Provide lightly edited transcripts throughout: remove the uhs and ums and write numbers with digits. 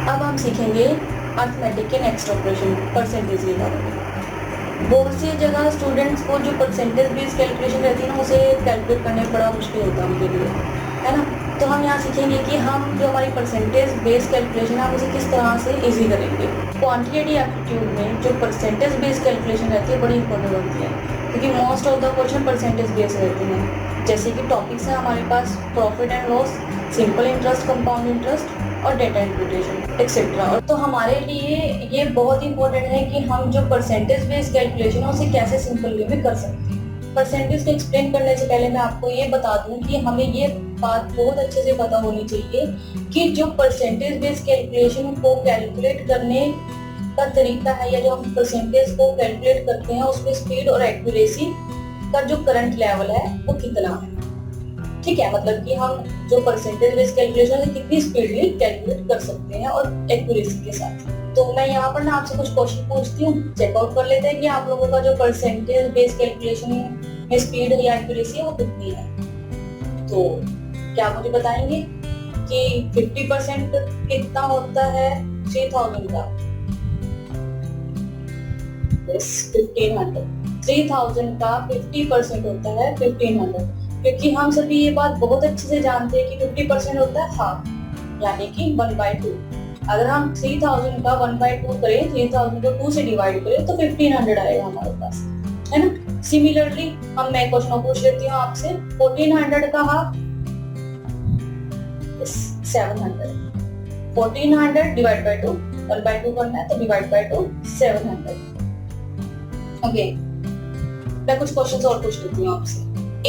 अब हम सीखेंगे अर्थमेटिक के नेक्स्ट ऑपरेशन परसेंटेज के बारे में। बहुत सी जगह स्टूडेंट्स को जो परसेंटेज बेस्ड कैलकुलेशन रहती है ना, उसे कैलकुलेट करने में बड़ा मुश्किल होता है उनके लिए, है ना। तो हम यहाँ सीखेंगे कि हम जो हमारी परसेंटेज बेस्ड कैलकुलेशन है हम उसे किस तरह से इजी करेंगे। क्वांटिटेटिव एप्टीट्यूड में जो परसेंटेज बेस्ड कैलकुलेशन रहती है बड़ी इंपॉर्टेंट होती है, क्योंकि most of the question percentage based रहते हैं। जैसे कि टॉपिक्स हैं हमारे पास profit and loss, simple interest, compound interest और डेटा इंटरप्रिटेशन एक्सेट्रा। और तो हमारे लिए ये बहुत इंपॉर्टेंट है कि हम जो परसेंटेज बेस्ड कैलकुलेशन है उसे कैसे सिंपल वे में कर सकते हैं। परसेंटेज को एक्सप्लेन करने से पहले मैं आपको ये बता दूं कि हमें ये बात बहुत अच्छे से पता होनी चाहिए कि जो परसेंटेज बेस्ड कैलकुलेशन को कैलकुलेट करने का तरीका है, या जो हम परसेंटेज को कैलकुलेट करते हैं उसमें स्पीड और एक्यूरेसी का जो करंट लेवल है वो कितना है। ठीक है, मतलब कि हम जो परसेंटेज बेस्ड कैलकुलेशन है कितनी स्पीडली कैलकुलेट कर सकते हैं और एक्यूरेसी के साथ। तो मैं यहाँ पर ना आपसे कुछ क्वेश्चन पूछती हूँ, चेकआउट कर लेते हैं कि आप लोगों का जो परसेंटेज बेस्ड कैलकुलेशन में स्पीड या एक्यूरेसी है वो कितनी है। तो क्या आप मुझे बताएंगे कि 50% कितना होता है 3000 का? यस, 1500। 3000 का 50% होता है 1500, क्योंकि हम सभी ये बात बहुत अच्छे से जानते हैं कि 50% होता है हाफ, यानी कि 1/2। अगर हम 3000 का 1/2 करें, 3000 को 2 से डिवाइड करें तो 1500 आएगा हमारे पास, है ना। सिमिलरली मैं क्वेश्चन पूछ लेती हूँ आपसे, 1400 का हाफ 700। 1400 डिवाइड बाय 2, 1/2 करना है तो डिवाइड बाय 2 700। ओके, मैं कुछ क्वेश्चन और पूछ लेती हूँ आपसे।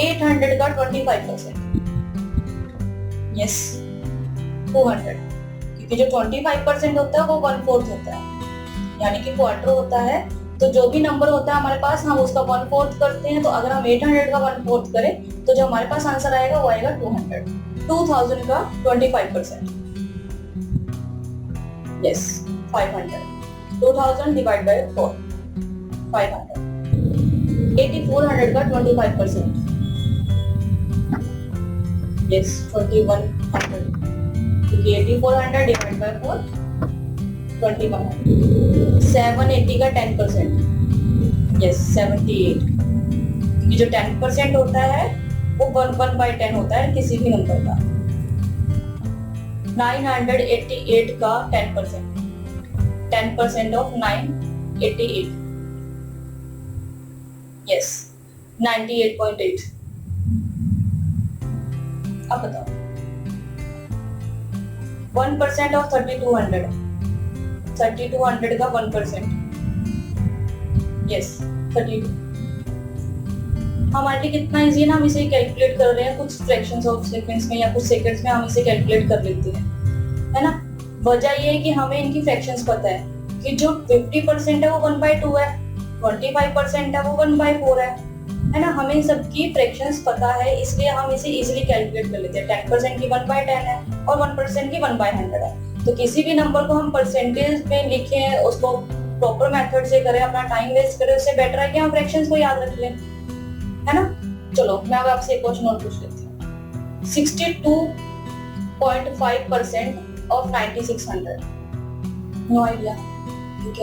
800 का 25%, यस 200, क्योंकि जो 25% होता है वो 1/4 होता है, यानी कि क्वार्टर होता है। तो जो भी नंबर होता है हमारे पास हम उसका 1/4 करते हैं। तो अगर हम 800 का 1/4 करें तो जो हमारे पास आंसर आएगा वो आएगा 200। 2000 का 25%, यस 500। 2000 divide by 4, 500। 8400 का 25%, yes 2100, क्योंकि 8400 डिवाइड बाय 4 2100। 780 का 10%, yes 78, क्योंकि जो 10% होता है वो 1/10 होता है किसी भी नंबर का। 988 का 10%, 10% ऑफ 988, yes 98.8। अब बताओ 1% ऑफ 3200, 3200 का 1%, यस 32। हमारे लिए कितना इजी है ना, हम इसे कैलकुलेट कर रहे हैं कुछ फ्रैक्शंस ऑफ सेकंड्स में या कुछ सेकंड्स में हम इसे कैलकुलेट कर लेते हैं, है ना। वजह ये है कि हमें इनकी फ्रैक्शंस पता है कि जो 50% है वो 1/2 है, 25% है वो 1/4 है ना। हमें सबकी फ्रैक्शंस पता है, इसलिए हम इसे इजीली कैलकुलेट कर लेते हैं। 10% की 1/10 है और 1% की 1/100 है। तो किसी भी नंबर को हम परसेंटेज में लिखें, उसको प्रॉपर मेथड से करें, अपना टाइम वेस्ट करें, उससे बेटर है कि हम फ्रैक्शंस को याद रख लें, है ना। चलो मैं अब आपसे एक क्वेश्चन और पूछ लेती हूँ। 62.5% ऑफ 9600, नो आइडिया,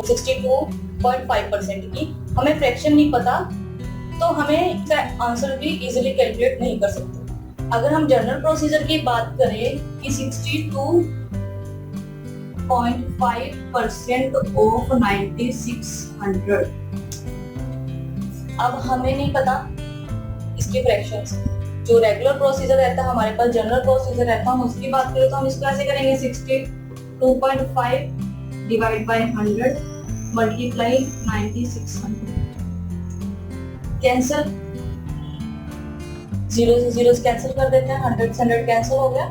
62.5% की हमें फ्रैक्शन नहीं पता तो हमें इसका आंसर भी इजीली कैलकुलेट नहीं कर सकते। अगर हम जनरल प्रोसीजर की बात करें कि 62.5% ऑफ 9600, अब हमें नहीं पता इसके फ्रैक्शंस। जो रेगुलर प्रोसीजर रहता है हमारे पास, जनरल प्रोसीजर रहता है, हम उसकी बात करें तो हम इसको ऐसे करेंगे 62.5 डिवाइड बाय 100 मल्टीप्लाई 9600, कैंसल, 0 से 0 कैंसिल कर देते हैं, 100 से 100 कैंसिल हो गया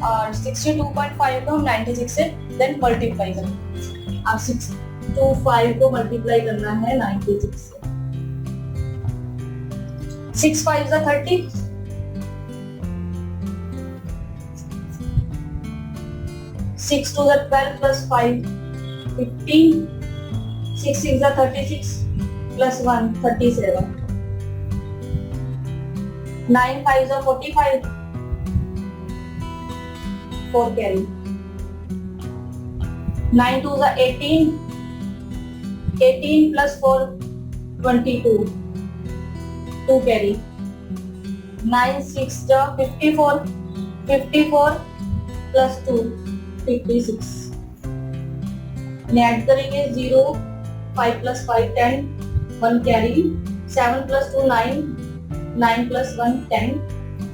और 62.5 को हम 96 से देन मल्टीप्लाई करेंगे। अब 625 को मल्टीप्लाई करना है 96 से। 6 5 is 30, 6 2 is 12 plus 5 15, 6 6 is 36 plus 1 37, 9 5 is 45, 4 carry, 9 2 जा 18, 18 प्लस 4 22, 2 कैरी। 9 6 जा 54, 54 प्लस 2 56। ऐड करेंगे 0, 5 plus 5 10, 1 carry. 7 plus 2 9, 9 plus 1 10,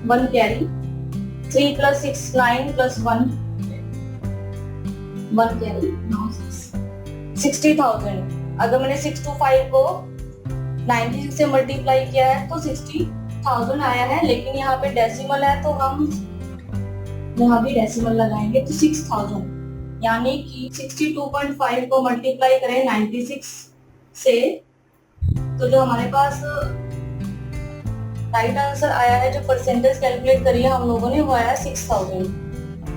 1 carry. 3 plus 6 9 plus 1 1 carry. 60,000। अगर मैंने 6 to 5 को 96 से मल्टीप्लाई किया है तो 60,000 आया है, लेकिन यहाँ पे डेसिमल है तो हम यहाँ भी डेसिमल लगाएंगे तो 6,000, यानी कि 62.5 को मल्टीप्लाई करें 96 से तो जो हमारे पास राइट आंसर आया है, जो परसेंटेज कैलकुलेट करी है हम लोगों ने, वो आया 6,000,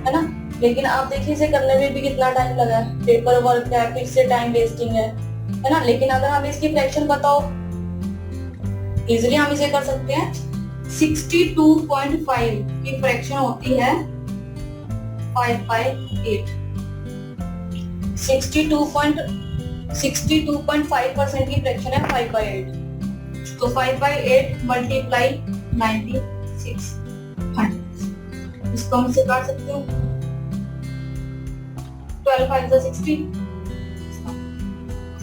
है ना। लेकिन आप देखिए इसे करने में भी कितना टाइम लगा है, पेपर वर्क है, फिर से टाइम वेस्टिंग है ना। लेकिन अगर हमें इसकी फ्रैक्शन बताओ, इजीली हम इसे कर सकते हैं। 62.5 की फ्रैक्शन होती है 5/8। 62.5% की फ्रैक्शन है 5/8, तो 5/8 मल्टीप्लाई 9600, इसको हम इसे काट सकते हो। 12 5 60।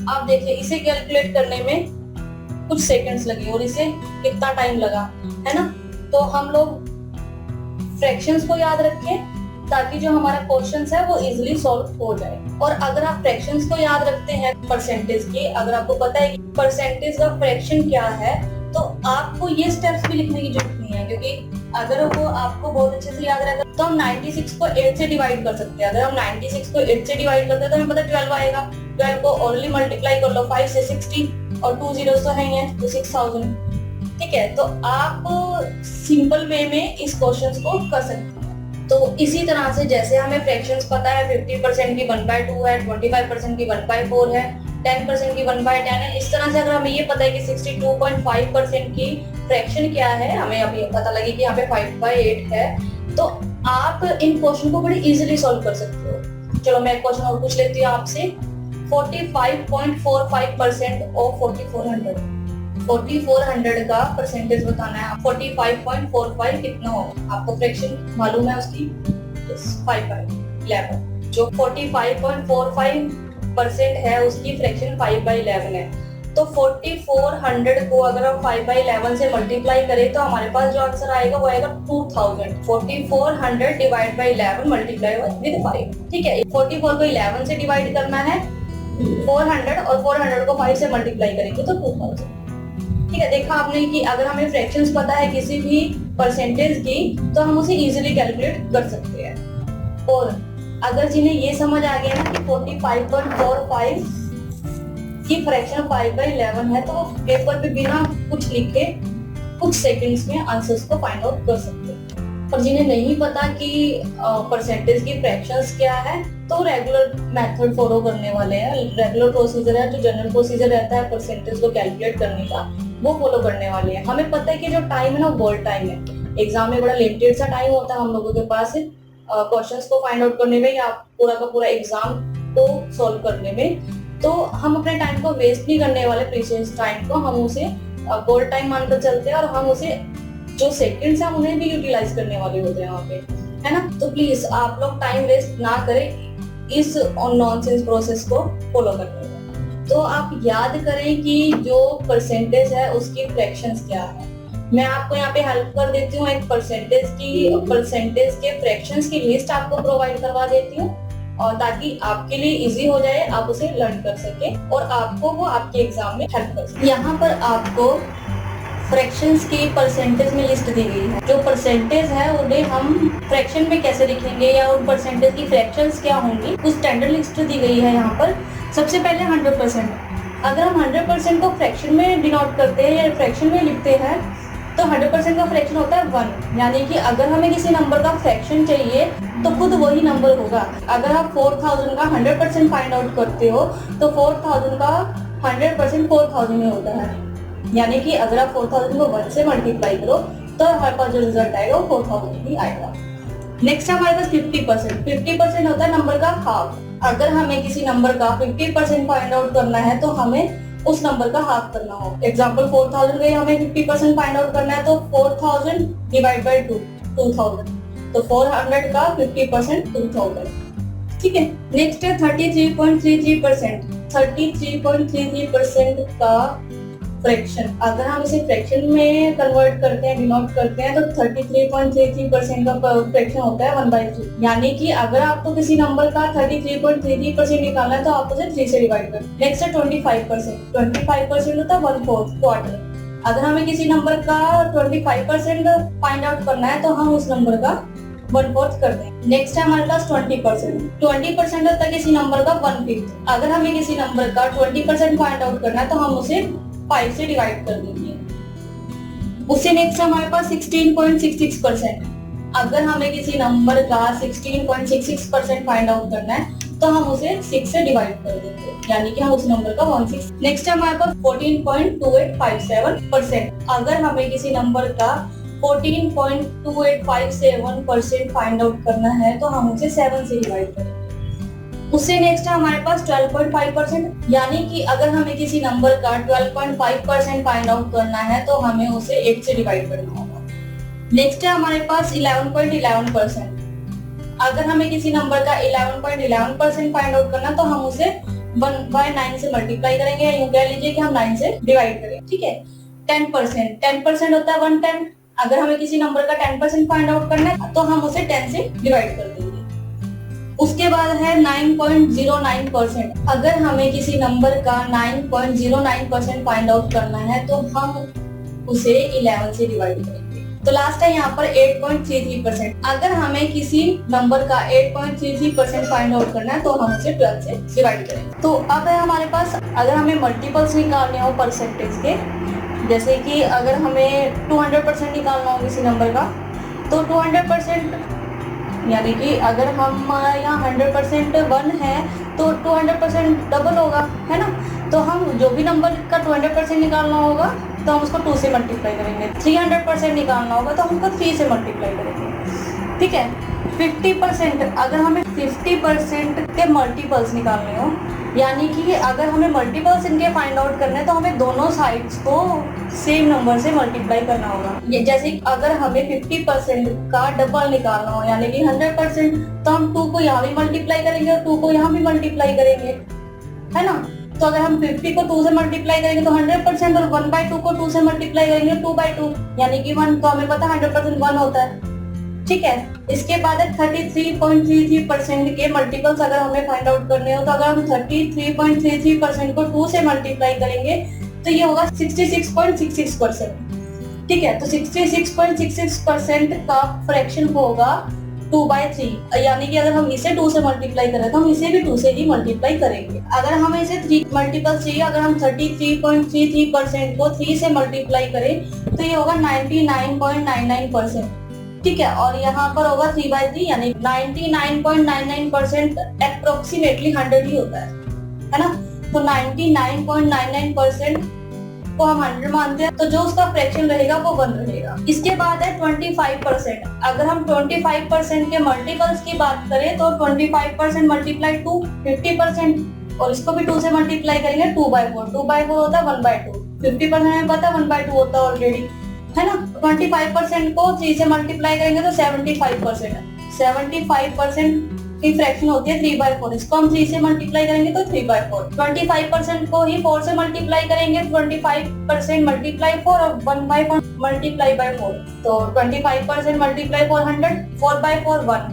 आप देखिए इसे कैलकुलेट करने में कुछ सेकंड्स लगे और इसे कितना टाइम लगा, है ना। तो हम लोग फ्रैक्शंस को याद रखें ताकि जो हमारा क्वेश्चंस है वो इजीली सॉल्व हो जाए। और अगर आप फ्रैक्शंस को याद रखते हैं परसेंटेज की, अगर आपको पता है कि परसेंटेज का फ्रैक्शन क्या है, तो आपको ये स्टेप्स भी लिखने की जरूरत नहीं है, क्योंकि अगर वो आपको बहुत अच्छे से याद रहेगा तो हम 96 को 8 से डिवाइड कर सकते हैं। अगर हम 96 को 8 से डिवाइड करते हैं तो हमें पता 12 आएगा। 12 को ओनली मल्टीप्लाई कर लो 5 से 60 और 2 zeros तो है ही है, तो 6,000। ठीक है, तो आप सिंपल वे में इस क्वेश्चन को कर सकते हैं। तो इसी तरह से जैसे हमें फ्रैक्शंस पता है 50% की 1/2 है, 25% की 1/4 है, 10% की 1/10 है, इस तरह से अगर हमें ये पता है कि 62.5% की फ्रैक्शन क्या है, हमें अभी पता लगे कि यहाँ पे 5/8 है, तो आप इन क्वेश्चन को बड़ी इजीली सॉल्व कर सकते हो। चलो मैं एक क्वेश्चन और पूछ लेती हूँ आपसे। 45.45% ऑफ 4400, 4400 का परसेंटेज बताना है। 45.45 कितना होगा, आपको फ्रैक्शन मालूम है उसकी, 5/11। जो 45.45% है उसकी फ्रैक्शन 5/11 है। तो 4400 को अगर हम 5/11 से मल्टीप्लाई करें तो हमारे पास जो आंसर आएगा वो आएगा 2000। 4400 डिवाइड बाई 11 मल्टीप्लाई विद 5। ठीक है, 44 को 11 से डिवाइड करना है 400 और 400 को 5 से मल्टीप्लाई करेंगे तो 2000। ठीक है, देखा आपने कि अगर हमें फ्रैक्शंस पता है किसी भी परसेंटेज की तो हम उसे इजीली कैलकुलेट कर सकते हैं। और अगर जिन्हें ये समझ आ गया ना कि 45.45 की फ्रैक्शन 5/11 है, तो वो पेपर पे बिना कुछ लिखे कुछ सेकंड्स में आंसर्स को फाइंड आउट कर सकते हैं। और जिन्हें नहीं पता कि परसेंटेज की फ्रैक्शंस क्या है, तो रेगुलर मेथड फॉलो करने वाले हैं। रेगुलर प्रोसीजर है, जो जनरल प्रोसीजर रहता है परसेंटेज को कैलकुलेट करने का, वो फॉलो करने वाले हैं। हमें पता है कि जो टाइम है ना गोल्ड टाइम है। एग्जाम में बड़ा लिमिटेड सा टाइम होता है हम लोगों के पास क्वेश्चंस को फाइंड आउट करने में या पूरा का पूरा एग्जाम को सॉल्व करने में। तो हम अपने टाइम को वेस्ट नहीं करने वाले, प्रीशियस टाइम को हम उसे गोल्ड टाइम मानकर चलते हैं और हम उसे जो सेकंड्स हैं उन्हें भी यूटिलाइज करने वाले होते हैं वहाँ पे, है ना। तो प्लीज आप लोग टाइम वेस्ट ना करें इस नॉनसेंस प्रोसेस को फॉलो करने में। तो आप याद करें कि जो परसेंटेज है उसकी फ्रैक्शंस क्या है। मैं आपको यहाँ पे हेल्प कर देती हूँ, एक परसेंटेज के फ्रैक्शंस की लिस्ट आपको प्रोवाइड करवा देती हूँ, और ताकि आपके लिए इजी हो जाए, आप उसे लर्न कर सके और आपको वो आपके एग्जाम में हेल्प कर सके। यहाँ पर आपको फ्रैक्शंस की परसेंटेज में लिस्ट दी गई है। जो परसेंटेज है उन्हें हम फ्रैक्शन में कैसे लिखेंगे या उन परसेंटेज की फ्रैक्शंस क्या होंगी, उस स्टैंडर्ड लिस्ट दी गई है यहाँ पर। सबसे पहले 100%। अगर हम 100% को फ्रैक्शन में डिनोट करते हैं या फ्रैक्शन में लिखते हैं तो 100% का फ्रैक्शन होता है 1, यानी कि अगर हमें किसी नंबर का फ्रैक्शन चाहिए तो खुद वही नंबर होगा। अगर आप 4000 का 100% फाइंड आउट करते हो तो 4000 का 100% 4000 में होता है, यानी कि अगर आप 4000 को 1 से मल्टीप्लाई करो तो हमारे पास जो रिजल्ट आएगा वो 4000 ही आएगा। नेक्स्ट हमारे पास 50%। 50% होता है नंबर का हाफ। अगर हमें किसी नंबर का 50% फाइंड आउट करना है तो हमें उस नंबर का हाफ करना होगा। एग्जाम्पल 4000 का हमें 50% फाइंड आउट करना है तो 4000 डिवाइड बाई 2000, तो 400 का 50% 2000। ठीक है, नेक्स्ट है 33.33%। 33.33% का फ्रैक्शन, अगर हम इसे फ्रैक्शन में कन्वर्ट करते हैं, डिनोट करते हैं, तो 33.33% का फ्रैक्शन होता है 1/3। यानी कि अगर आपको किसी नंबर का 33.33% निकालना है तो आप उसे 3 से डिवाइड करें। नेक्स्ट है 25%। 25% होता है 1/4, क्वार्टर। अगर हमें किसी नंबर का 25% फाइंड आउट करना है तो हम उस नंबर का 1/4 करते हैं। नेक्स्ट है हमारे पास 20%। 20% होता है किसी नंबर का 1/5। अगर हमें किसी नंबर का 20% फाइंड आउट करना है तो हम उसे 5 से डिवाइड कर देंगे। उससे नेक्स्ट हमारे पास 16.66%। अगर हमें किसी नंबर का 16.66% फाइंड आउट करना है तो हम उसे 6 से डिवाइड कर देंगे, यानी कि हम उस नंबर का 16। नेक्स्ट हमारे पास 14.2857%। अगर हमें किसी नंबर का 14.2857% फाइंड आउट करना है तो हम उसे 7 से डिवाइड करेंगे। उससे नेक्स्ट है हमारे पास 12.5%, यानी कि अगर हमें किसी नंबर का 12.5% फाइंड आउट करना है तो हमें उसे 8 से डिवाइड करना होगा। नेक्स्ट है हमारे पास 11.11%। अगर हमें किसी नंबर का 11.11% फाइंड आउट करना तो हम उसे 1/9 से मल्टीप्लाई करेंगे, यूं कह लीजिए कि हम 9 से डिवाइड करेंगे। ठीक है, 10%। 10% होता है 1/10। अगर हमें किसी नंबर का 10% फाइंड आउट करना है तो हम उसे 10 से डिवाइड कर देंगे। उसके बाद है 9.09%। अगर हमें किसी नंबर का 9.09% फाइंड आउट करना है तो हम उसे 11 से डिवाइड करेंगे। तो लास्ट है यहाँ पर 8.33%। अगर हमें किसी नंबर का 8.33% फाइंड आउट करना है तो हम उसे 12 से डिवाइड करेंगे। तो अब है हमारे पास, अगर हमें मल्टीपल्स निकालने हो परसेंटेज के, जैसे कि अगर हमें 200% निकालना हो किसी नंबर का, तो 200% यानी कि अगर हम यहाँ 100% 1 है तो 200% डबल होगा, है ना। तो हम जो भी नंबर का 200% निकालना होगा तो हम उसको 2 से मल्टीप्लाई करेंगे। 300% निकालना होगा तो हम उसको 3 से मल्टीप्लाई करेंगे। ठीक है, 50%, अगर हमें 50% के मल्टीपल्स निकालने हो, यानी कि अगर हमें मल्टीपल्स इनके फाइंड आउट करने हैं तो हमें दोनों साइड्स को सेम नंबर से मल्टीप्लाई करना होगा। ये जैसे अगर हमें 50% का डबल निकालना हो, यानी कि 100%, तो हम 2 को यहाँ भी मल्टीप्लाई करेंगे और 2 को यहाँ भी मल्टीप्लाई करेंगे, है ना। तो अगर हम 50 को 2 से मल्टीप्लाई करेंगे तो 100%, और 1/2 को 2 से मल्टीप्लाई करेंगे 2/2, यानी कि 1। तो हमें पता है 100% 1 होता है। ठीक है, इसके बाद है 33.33% के मल्टीपल्स अगर हमें फाइंड आउट करने हो, तो अगर हम 33.33% को 2 से मल्टीप्लाई करेंगे तो ये होगा 66.66%। ठीक है, तो 66.66% का फ्रैक्शन होगा 2/3, यानी कि अगर हम इसे 2 से मल्टीप्लाई करें तो हम इसे भी 2 से ही मल्टीप्लाई करेंगे। अगर हमें इसे 3 मल्टीपल चाहिए, अगर हम 33.33% को 3 से मल्टीप्लाई करें तो ये होगा 99.99%। ठीक है, और यहाँ पर होगा 3/3, यानी 99.99% अप्रोक्सीमेटली 100 ही होता है ना। तो 99.99% को हम 100 मानते हैं, तो जो उसका फ्रैक्शन रहेगा वो 1 रहेगा। इसके बाद है 25%। अगर हम 25% के मल्टीपल्स की बात करें तो 25% मल्टीप्लाई 2 50%, और इसको भी 2 से मल्टीप्लाई करेंगे 2/4। 2/4 होता है 1/2। 50% हमें पता है 1/2 होता है ऑलरेडी, है ना। 25% को 3 से मल्टीप्लाई करेंगे तो 75%। 75% की फ्रैक्शन होती है 3/4। इसको हम 3 से मल्टीप्लाई करेंगे तो 3/4। 25% को ही 4 से मल्टीप्लाई करेंगे, 25% मल्टीप्लाई 4 और 1/4 मल्टीप्लाई बाय 4। तो 25% मल्टीप्लाई 400, 4/4 1,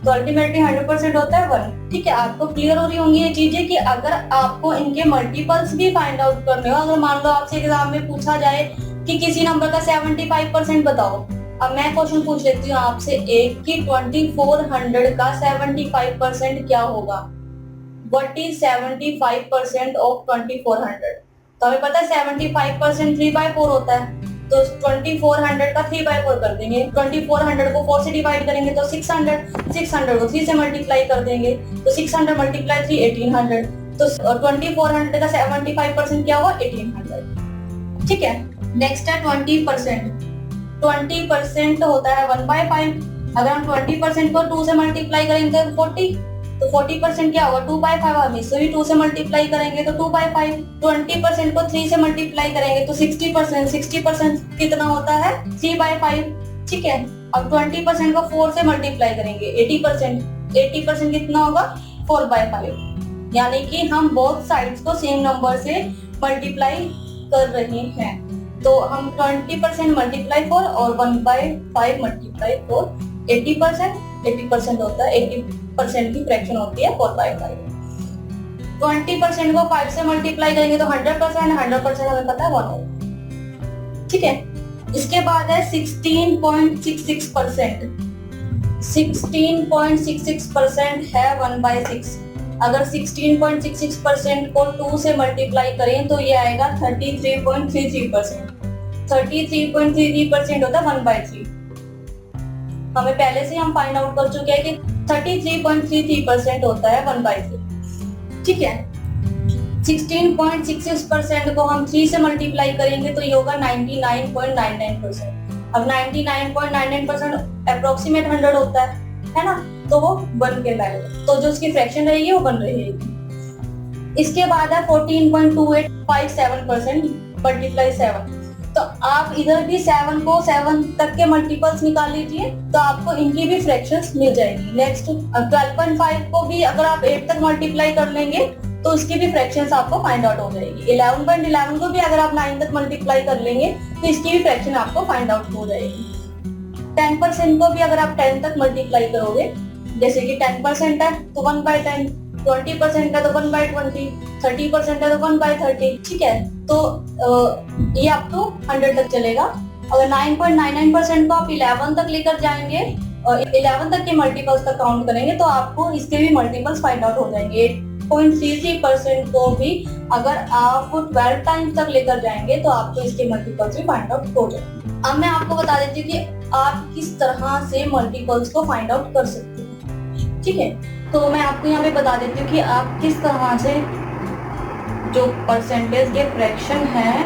तो अल्टीमेटली 100% होता है 1। ठीक है, आपको क्लियर हो रही होंगी ये चीजें कि अगर आपको इनके मल्टीपल्स भी फाइंड आउट करने हो, अगर मान लो आपसे एग्जाम में पूछा जाए कि किसी नंबर का 75% बताओ, अब मैं क्वेश्चन पूछ लेती हूँ आपसे एक कि 2400 का 75% क्या होगा। What is 75% of 2400? तो हमें पता है 75% 3/4 होता है, तो 2400 का 3/4 कर देंगे। 2400 को 4 से डिवाइड करेंगे तो 600, 600 को 3 से मल्टीप्लाई कर देंगे तो 600 मल्टीप्लाई 3 1800। तो 2400 का 75% क्या हुआ 1800। ठीक है, नेक्स्ट है 20%। 20% होता है 1/5। अगर हम 20% को 2 से मल्टीप्लाई करेंगे तो 40, तो 40% क्या होगा 2/5, हम इसको भी 2 से मल्टीप्लाई करेंगे तो 2/5। 20% को 3 से मल्टीप्लाई करेंगे तो 60%, 60% कितना होता है 3/5, ठीक है। अब 20% को 4 से मल्टीप्लाई करेंगे 80%, 80% कितना होगा 4/5, यानी कि हम बोथ साइड्स को सेम नंबर से मल्टीप्लाई कर रहे हैं। तो हम 20% मल्टीप्लाई 4 और 1/5 मल्टीप्लाई 4, 80%, 80% होता है, 80% की फ्रैक्शन होती है 4/5। 20% को 5 से मल्टीप्लाई करेंगे तो 100%, 100% हमें पता है 1 होगा, ठीक है। इसके बाद है 16.66%, 16.66% है 1/6। अगर 16.66% को 2 से मल्टीप्लाई करें तो ये आएगा 33.33%, 33.33% होता है 1/3। हमें पहले से हम फाइंड आउट कर चुके हैं कि 33.33% होता है 1/3, ठीक है। 16.66% को हम 3 से मल्टीप्लाई करेंगे तो ये होगा 99.99%। अब 99.99% अप्रोक्सीमेट 100 होता है ना, तो वो 1 के लाएगा, तो जो उसकी फ्रैक्शन रहेगी वो 1 रहेगी। इसके बाद है 14.2857% मल्टीप्लाई 7। तो आप इधर भी 7 को 7 तक के मल्टीपल्स निकाल लीजिए तो आपको इनकी भी फ्रैक्शंस मिल जाएगी। नेक्स्ट 12.5 को भी अगर आप 8 तक मल्टीप्लाई कर लेंगे तो इसकी भी फ्रैक्शंस आपको फाइंड आउट हो जाएगी। 11.11 को भी अगर आप 9 तक मल्टीप्लाई कर लेंगे तो इसकी भी फ्रैक्शन आपको फाइंड आउट हो जाएगी। 10% को भी अगर आप 10 तक मल्टीप्लाई करोगे, जैसे कि 10% है तो 1/10, 20% है तो 1/20, 30% है तो 1/30, ठीक है। तो ये अप टू 100 तक चलेगा। अगर 9.99% को आप 11 तक लेकर जाएंगे और 11 तक के मल्टीपल्स तक काउंट करेंगे तो आपको इसके भी मल्टीपल्स फाइंड आउट हो जाएंगे। 8.33% को भी अगर आप 12 टाइम्स तक लेकर जाएंगे तो आपको इसके मल्टीपल्स भी फाइंड आउट हो जाएंगे। अब मैं आपको बता देती हूँ कि आप किस तरह से मल्टीपल्स को फाइंड आउट कर सकते हैं, ठीक है। तो मैं आपको यहाँ पे बता देती हूँ कि आप किस तरह से जो परसेंटेज के फ्रैक्शन है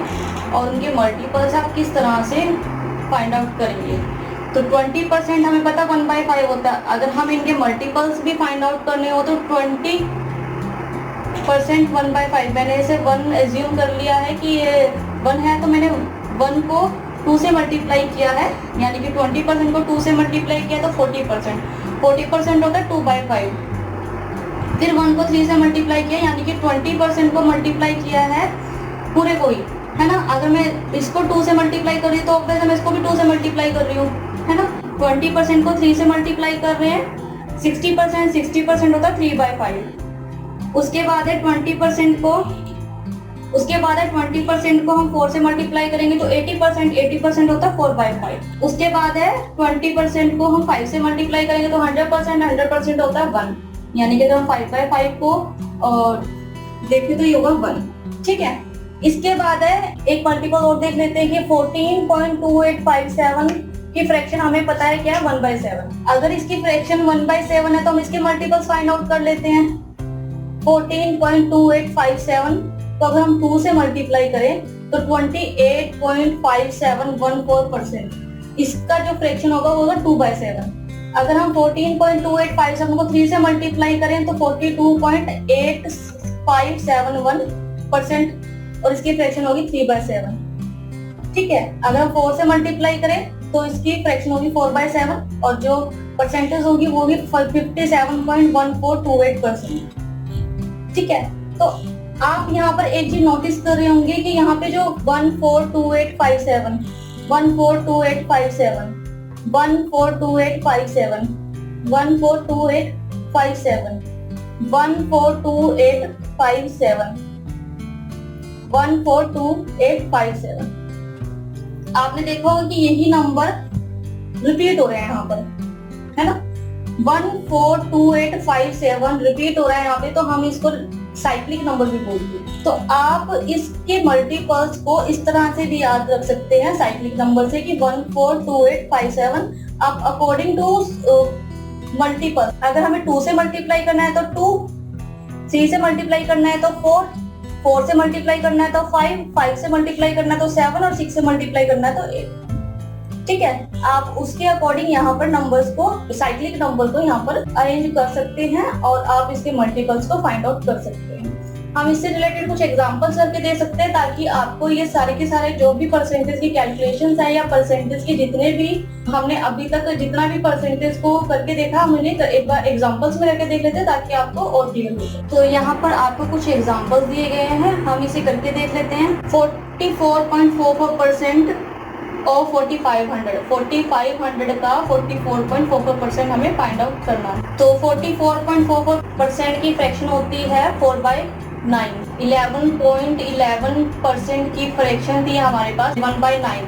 और उनके मल्टीपल्स आप किस तरह से फाइंड आउट करेंगे। तो 20% हमें पता 1/5 होता है। अगर हम इनके मल्टीपल्स भी फाइंड आउट करने हो तो 20% 1/5, मैंने इसे 1 एज्यूम कर लिया है कि ये 1 है तो मैंने 1 को 2 से मल्टीप्लाई किया है, यानी कि 20% को 2 से मल्टीप्लाई किया तो 40%, 40% होता है 2/5। फिर 1 को 3 से मल्टीप्लाई किया, यानी कि 20% को मल्टीप्लाई किया है पूरे को ही, है ना। अगर मैं इसको 2 से मल्टीप्लाई कर रही हूँ तो ऑब्वियस मैं इसको भी 2 से मल्टीप्लाई कर रही हूँ, है ना। 20% को 3 से मल्टीप्लाई कर रहे हैं, 60%, 60% होता है 3/5। उसके बाद है 20% को हम 4 से मल्टीप्लाई करेंगे तो 80%, 80% होता है 4/5। उसके बाद है 20% को हम 5 से मल्टीप्लाई करेंगे तो 100%, 100% होता है 1, यानी कि अगर हम 5/5 को देखें तो ये होगा 1, ठीक है। इसके बाद है एक मल्टीपल और देख लेते हैं कि 14.2857 की फ्रैक्शन हमें पता है क्या है 1/7। अगर इसकी फ्रैक्शन 1/7 है तो हम इसके मल्टीपल्स फाइंड आउट कर लेते हैं। 14.2857 तो अगर हम 2 से मल्टीप्लाई करें तो 28.5714%, इसका जो फ्रैक्शन होगा वो होगा 2/7। अगर हम 14.2857 को 3 से मल्टीप्लाई करें तो 42.8571% और इसकी फ्रैक्शन होगी 3/7, ठीक है। अगर हम 4 से मल्टीप्लाई करें तो इसकी फ्रैक्शन होगी 4/7 और जो परसेंटेज होगी वो होगी 57.1428%, ठीक है। तो आप यहाँ पर एक चीज नोटिस कर रहे होंगे कि यहाँ पे जो 142857, 142857, 142857, 142857, 142857, 142857, आपने देखा होगा कि यही नंबर रिपीट हो रहे हैं यहाँ पर, है ना। 142857 रिपीट हो रहा है यहाँ पे, तो हम इसको साइक्लिक नंबर भी बोलते हैं। तो आप इसके मल्टीपल्स को इस तरह से भी याद रख सकते हैं साइक्लिक नंबर से कि 142857 अब अकॉर्डिंग टू मल्टीपल, अगर हमें 2 से मल्टीप्लाई करना है तो 2, 3 से मल्टीप्लाई करना है तो 4, 4 से मल्टीप्लाई करना है तो 5, 5 से मल्टीप्लाई करना है तो 7 और 6 से मल्टीप्लाई करना है तो 8। ठीक है, आप उसके अकॉर्डिंग यहाँ पर नंबर्स को, साइक्लिक नंबर को यहाँ पर अरेंज कर सकते हैं और आप इसके मल्टीपल्स को फाइंड आउट कर सकते हैं। हम इससे रिलेटेड कुछ एग्जांपल्स करके दे सकते हैं ताकि आपको ये सारे के सारे जो भी परसेंटेज की कैलकुलेशंस है या परसेंटेज के जितने भी हमने अभी तक जितना भी परसेंटेज को करके देखा, हम उन्हें एक बार एग्जांपल्स में करके देख लेते हैं ताकि आपको और क्लियर हो जाए। तो यहाँ पर आपको कुछ एग्जांपल्स दिए गए हैं, हम इसे करके देख लेते हैं। 44.44% और 4500 का 44.44% हमें फाइंड आउट करना है। तो 44.44% की फ्रैक्शन होती है 4/9। 11.11% की फ्रैक्शन थी हमारे पास 1/9।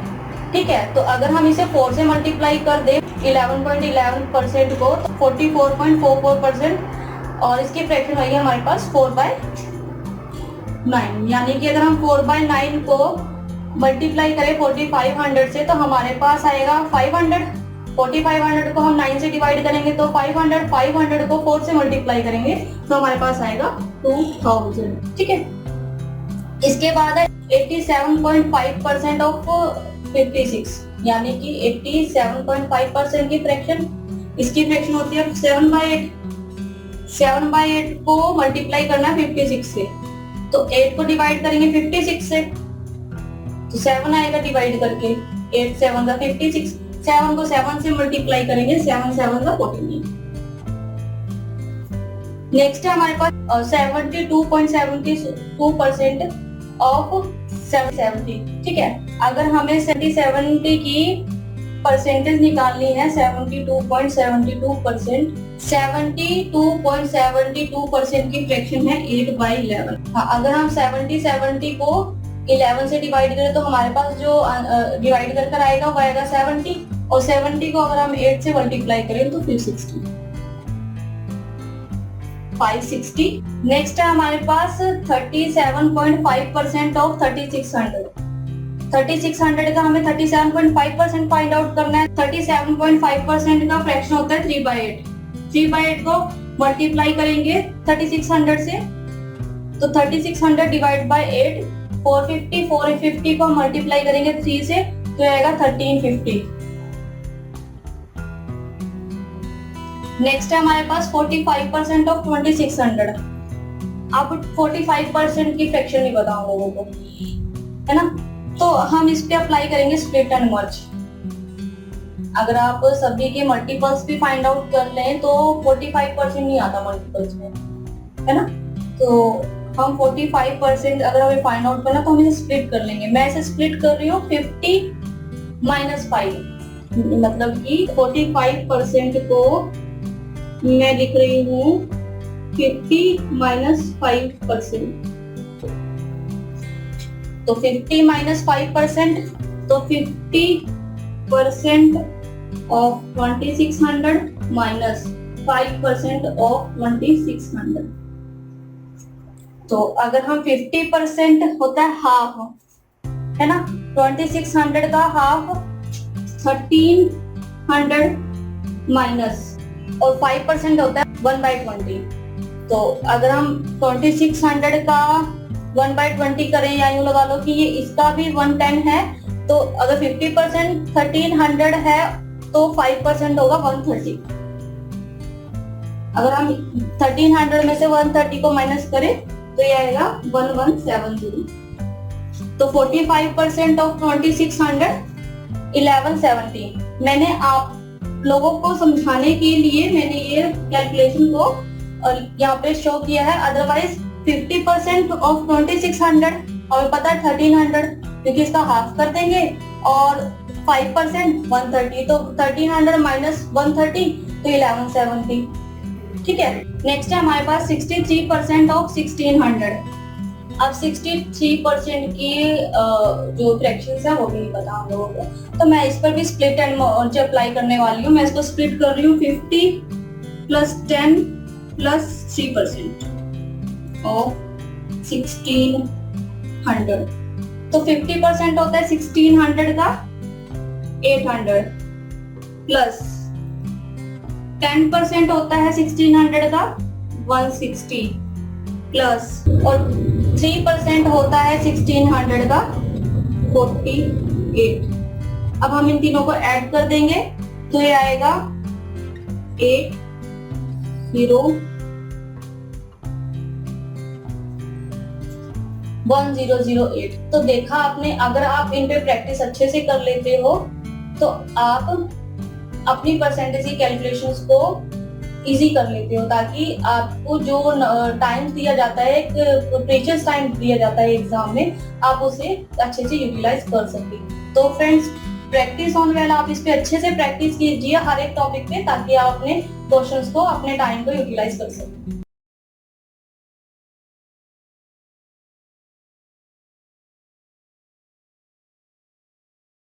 ठीक है, तो अगर हम इसे 4 से मल्टीप्लाई कर दे 11.11% को, तो 44.44% और इसकी फ्रैक्शन होगी हमारे पास 4/9। यानी कि अगर हम 4/9 को मल्टीप्लाई करें 4500 से तो हमारे पास आएगा 500। 4500 को हम 9 से डिवाइड करेंगे तो 500 को 4 से मल्टीप्लाई करेंगे तो हमारे पास आएगा 2000। ठीक है, इसके बाद है 87.5% ऑफ 56, यानी कि 87.5% की फ्रैक्शन, इसकी फ्रैक्शन होती है 7/8। 7/8 को मल्टीप्लाई करना 56 से, तो 8 को डिवाइड करेंगे 56 से तो 7 आएगा डिवाइड करके। 8 7 का 56, 7 को 7 से मल्टीप्लाई करेंगे, 7 7 का 49। नेक्स्ट है हमारे पास 72.72% ऑफ 770। ठीक है, अगर हमें 70 की परसेंटेज निकालनी है 72.72%, 72.72% की फ्रैक्शन है 8/11। हाँ, अगर हम 70 को 11 से डिवाइड करें तो हमारे पास जो डिवाइड कर आएगा वो आएगा 70, और 70 को अगर हम 8 से मल्टीप्लाई करें तो फिर 560। नेक्स्ट है हमारे पास 37.5% ऑफ 3600। 3600 का हमें 37.5% फाइंड आउट करना है। 37.5% का फ्रैक्शन होता है 3/8। 3/8 को मल्टीप्लाई करेंगे 3600 से, तो 3600 डिवाइड बाय 8 450। 450 को मल्टीप्लाई करेंगे 3 से तो आएगा 1350। नेक्स्ट है हमारे पास 45% ऑफ 2600। अब 45% की फ्रैक्शन नहीं बताऊं लोगों को, है ना, तो हम इस पे अप्लाई करेंगे स्प्लिट एंड मर्ज। अगर आप सभी के मल्टीपल्स भी फाइंड आउट कर लें तो 45% नहीं आता मल्टीपल्स में, है ना, तो हम 45% अगर हमें फाइंड आउट करना तो हम इसे स्प्लिट कर लेंगे। मैं इसे स्प्लिट कर रही हूँ 50 - 5, मतलब कि 45% को मैं लिख रही हूँ 50 - 5%। तो 50 - 5%, तो 50% ऑफ 2600 माइनस 5% ऑफ 2600। तो अगर हम 50% होता है हाफ, है ना, 2600 का हाफ 1300 माइनस, और 5% होता है 1/20। तो अगर हम 2600 का 1/20 करें, या यूं लगा लो कि ये इसका भी 110 है, तो अगर 50% 1300 है तो 5% होगा 130। अगर हम 1300 में से 130 को माइनस करें तो ये आएगा 1170। तो 45% ऑफ 2600 1170। मैंने आप लोगों को समझाने के लिए मैंने ये कैलकुलेशन को यहाँ पे शो किया है, अदरवाइज 50% ऑफ 2600 हमें पता है 1300, क्योंकि इसका हाफ कर देंगे, और 5% 130, तो 1300 माइनस 130 तो 1170। ठीक है, नेक्स्ट है हमारे पास 63% ऑफ 1600। अब 63% की जो फ्रैक्शंस है वो भी नहीं पता हम लोगों को, तो मैं इस पर भी स्प्लिट एंड मर्ज अप्लाई करने वाली हूँ। मैं इसको स्प्लिट कर रही हूँ 50 + 10 + 3% ऑफ 1600। तो 50% होता है 1600 का 800 प्लस 10% होता है 1600 का 160 प्लस, और 3% होता है 1600 का 48। अब हम इन तीनों को ऐड कर देंगे तो ये आएगा 8,0,1008। तो देखा आपने, अगर आप इन पे प्रैक्टिस अच्छे से कर लेते हो तो आप अपनी परसेंटेज की कैलकुलेशंस को इजी कर लेते हो, ताकि आपको जो टाइम दिया जाता है, एक प्रीशियस टाइम दिया जाता है एग्जाम में, आप उसे अच्छे से यूटिलाइज कर सके। तो फ्रेंड्स, प्रैक्टिस ऑन वेल, आप इस पे अच्छे से प्रैक्टिस कीजिए हर एक टॉपिक पे, ताकि आप अपने क्वेश्चंस को, अपने टाइम को यूटिलाइज कर सकें।